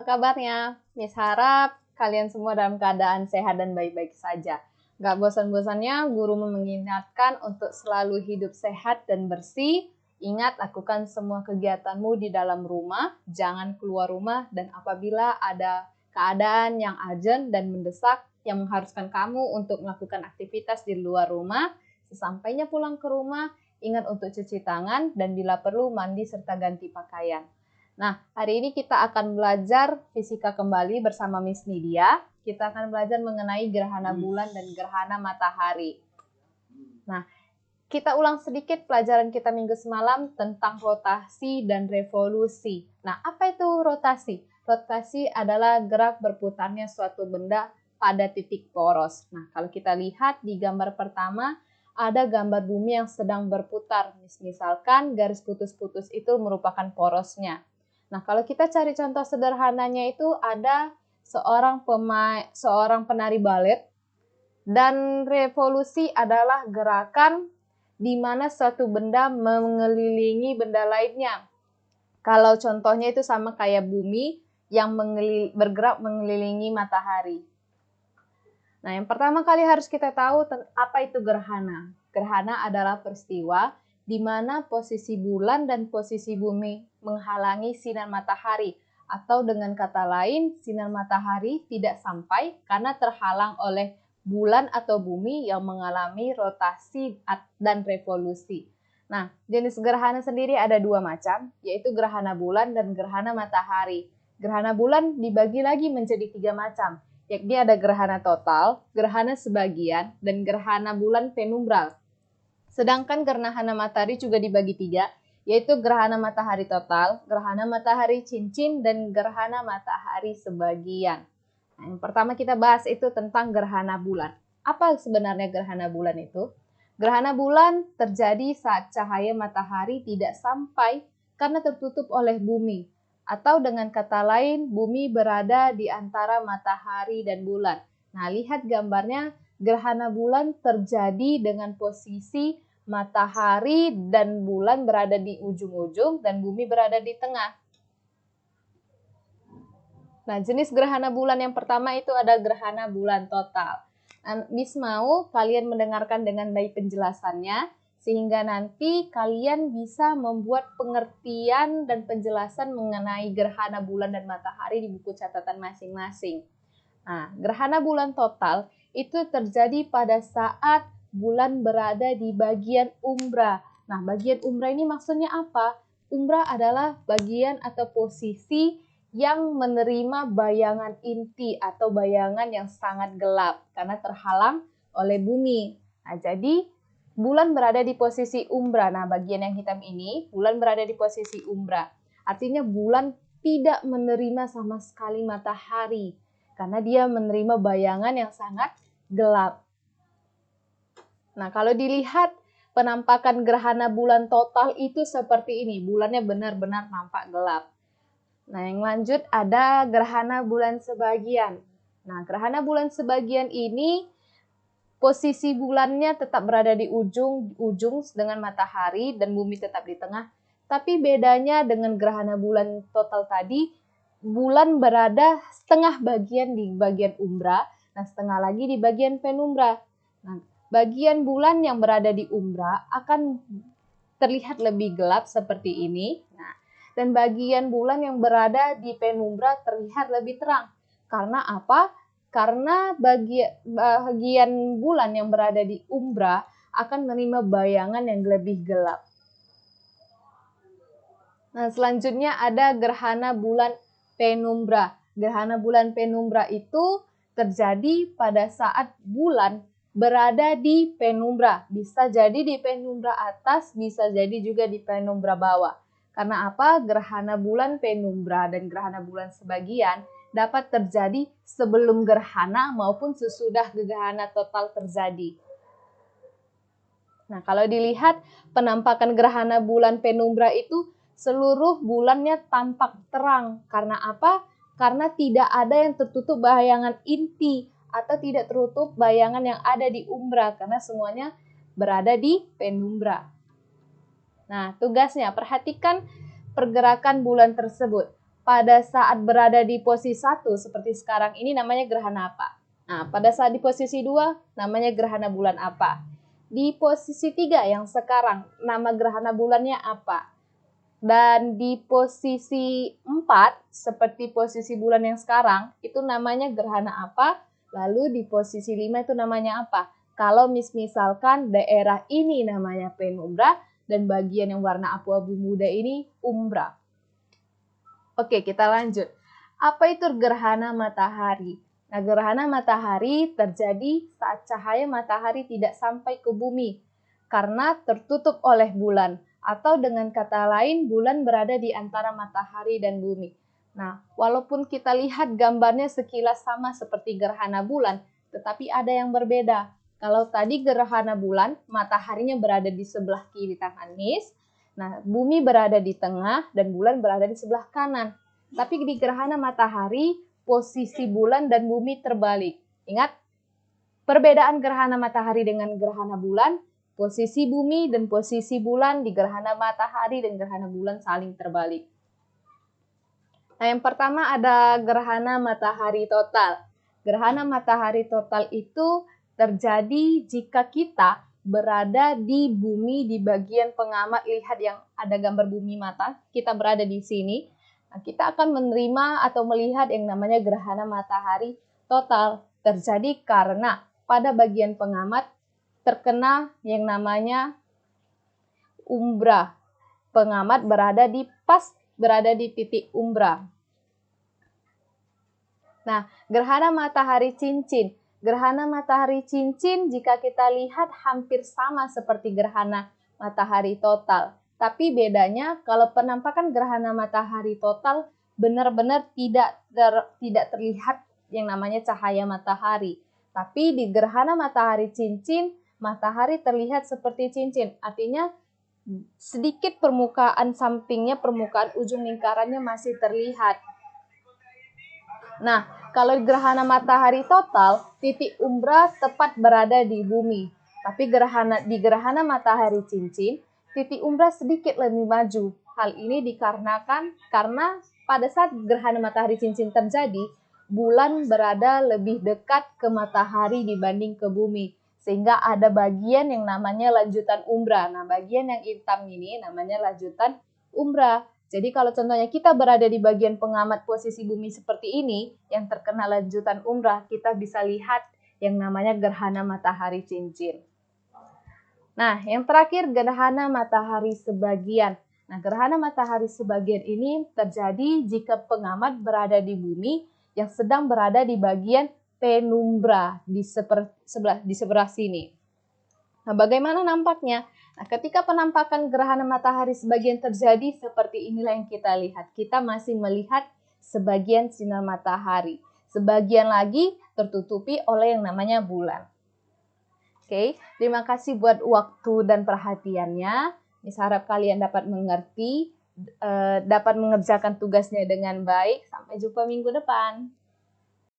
kabarnya? Miss harap kalian semua dalam keadaan sehat dan baik-baik saja. Gak bosan-bosannya guru mengingatkan untuk selalu hidup sehat dan bersih. Ingat, lakukan semua kegiatanmu di dalam rumah, jangan keluar rumah, dan apabila ada keadaan yang urgent dan mendesak yang mengharuskan kamu untuk melakukan aktivitas di luar rumah, sesampainya pulang ke rumah, ingat untuk cuci tangan dan bila perlu mandi serta ganti pakaian. Nah, hari ini kita akan belajar fisika kembali bersama Miss Nidia. Kita akan belajar mengenai gerhana bulan dan gerhana matahari. Nah, kita ulang sedikit pelajaran kita minggu semalam tentang rotasi dan revolusi. Nah, apa itu rotasi? Rotasi adalah gerak berputarnya suatu benda pada titik poros. Nah, kalau kita lihat di gambar pertama, ada gambar bumi yang sedang berputar. Misalkan garis putus-putus itu merupakan porosnya. Nah, kalau kita cari contoh sederhananya itu ada seorang penari balet, dan revolusi adalah gerakan di mana suatu benda mengelilingi benda lainnya. Kalau contohnya itu sama kayak bumi yang bergerak mengelilingi matahari. Nah, yang pertama kali harus kita tahu apa itu gerhana. Gerhana adalah peristiwa di mana posisi bulan dan posisi bumi menghalangi sinar matahari. Atau dengan kata lain, sinar matahari tidak sampai karena terhalang oleh bulan atau bumi yang mengalami rotasi dan revolusi. Nah, jenis gerhana sendiri ada dua macam, yaitu gerhana bulan dan gerhana matahari. Gerhana bulan dibagi lagi menjadi 3 macam, yakni ada gerhana total, gerhana sebagian, dan gerhana bulan penumbral. Sedangkan gerhana matahari juga dibagi 3, yaitu gerhana matahari total, gerhana matahari cincin, dan gerhana matahari sebagian. Nah, yang pertama kita bahas itu tentang gerhana bulan. Apa sebenarnya gerhana bulan itu? Gerhana bulan terjadi saat cahaya matahari tidak sampai karena tertutup oleh bumi. Atau dengan kata lain, bumi berada di antara matahari dan bulan. Nah, lihat gambarnya, gerhana bulan terjadi dengan posisi matahari dan bulan berada di ujung-ujung dan bumi berada di tengah. Nah, jenis gerhana bulan yang pertama itu ada gerhana bulan total. Miss mau kalian mendengarkan dengan baik penjelasannya, sehingga nanti kalian bisa membuat pengertian dan penjelasan mengenai gerhana bulan dan matahari di buku catatan masing-masing. Nah, gerhana bulan total itu terjadi pada saat bulan berada di bagian umbra. Nah, bagian umbra ini maksudnya apa? Umbra adalah bagian atau posisi yang menerima bayangan inti atau bayangan yang sangat gelap karena terhalang oleh bumi. Nah, jadi bulan berada di posisi umbra. Nah, bagian yang hitam ini, bulan berada di posisi umbra. Artinya bulan tidak menerima sama sekali matahari karena dia menerima bayangan yang sangat gelap. Nah, kalau dilihat penampakan gerhana bulan total itu seperti ini. Bulannya benar-benar nampak gelap. Nah, yang lanjut ada gerhana bulan sebagian. Nah, gerhana bulan sebagian ini posisi bulannya tetap berada di ujung dengan matahari dan bumi tetap di tengah. Tapi bedanya dengan gerhana bulan total tadi, bulan berada setengah bagian di bagian umbra, nah setengah lagi di bagian penumbra. Nah, bagian bulan yang berada di umbra akan terlihat lebih gelap seperti ini. Nah, dan bagian bulan yang berada di penumbra terlihat lebih terang. Karena apa? Karena bagian bulan yang berada di umbra akan menerima bayangan yang lebih gelap. Nah, selanjutnya ada gerhana bulan penumbra. Gerhana bulan penumbra itu terjadi pada saat bulan berada di penumbra. Bisa jadi di penumbra atas, bisa jadi juga di penumbra bawah. Karena apa? Gerhana bulan penumbra dan gerhana bulan sebagian dapat terjadi sebelum gerhana maupun sesudah gerhana total terjadi. Nah, kalau dilihat penampakan gerhana bulan penumbra itu seluruh bulannya tampak terang. Karena apa? Karena tidak ada yang tertutup bayangan inti atau tidak tertutup bayangan yang ada di umbra karena semuanya berada di penumbra. Nah, tugasnya perhatikan pergerakan bulan tersebut. pada saat berada di posisi 1 seperti sekarang ini namanya gerhana apa? Nah, pada saat di posisi 2 namanya gerhana bulan apa? Di posisi 3 yang sekarang nama gerhana bulannya apa? Dan di posisi 4 seperti posisi bulan yang sekarang itu namanya gerhana apa? Lalu di posisi 5 itu namanya apa? Kalau misalkan daerah ini namanya penumbra dan bagian yang warna abu-abu muda ini umbra. Oke, kita lanjut. Apa itu gerhana matahari? Nah, gerhana matahari terjadi saat cahaya matahari tidak sampai ke bumi karena tertutup oleh bulan. Atau dengan kata lain, bulan berada di antara matahari dan bumi. Nah, walaupun kita lihat gambarnya sekilas sama seperti gerhana bulan, tetapi ada yang berbeda. Kalau tadi gerhana bulan, mataharinya berada di sebelah kiri tangan Miss. Nah, bumi berada di tengah dan bulan berada di sebelah kanan. Tapi di gerhana matahari, posisi bulan dan bumi terbalik. Ingat, perbedaan gerhana matahari dengan gerhana bulan, posisi bumi dan posisi bulan di gerhana matahari dan gerhana bulan saling terbalik. Nah, yang pertama ada gerhana matahari total. Gerhana matahari total itu terjadi jika kita berada di bumi di bagian pengamat. Lihat yang ada gambar bumi mata, kita berada di sini. Nah, kita akan menerima atau melihat yang namanya gerhana matahari total. Terjadi karena pada bagian pengamat terkena yang namanya umbra. Pengamat berada di titik umbra. Nah, gerhana matahari cincin. Gerhana matahari cincin jika kita lihat hampir sama seperti gerhana matahari total. Tapi bedanya kalau penampakan gerhana matahari total benar-benar tidak terlihat yang namanya cahaya matahari. Tapi di gerhana matahari cincin, matahari terlihat seperti cincin. Artinya sedikit permukaan sampingnya, permukaan ujung lingkarannya masih terlihat. Nah, kalau gerhana matahari total, titik umbra tepat berada di bumi. Tapi di gerhana matahari cincin, titik umbra sedikit lebih maju. Hal ini dikarenakan karena pada saat gerhana matahari cincin terjadi, bulan berada lebih dekat ke matahari dibanding ke bumi. Sehingga ada bagian yang namanya lanjutan umbra. Nah, bagian yang hitam ini namanya lanjutan umbra. Jadi kalau contohnya kita berada di bagian pengamat posisi bumi seperti ini, yang terkena lanjutan umbra, kita bisa lihat yang namanya gerhana matahari cincin. Nah, yang terakhir gerhana matahari sebagian. Nah, gerhana matahari sebagian ini terjadi jika pengamat berada di bumi yang sedang berada di bagian penumbra di sebelah sini. Nah, bagaimana nampaknya? Nah, ketika penampakan gerhana matahari sebagian terjadi, seperti inilah yang kita lihat. Kita masih melihat sebagian sinar matahari. Sebagian lagi tertutupi oleh yang namanya bulan. Oke, terima kasih buat waktu dan perhatiannya. Miss harap kalian dapat mengerti, dapat mengerjakan tugasnya dengan baik. Sampai jumpa minggu depan.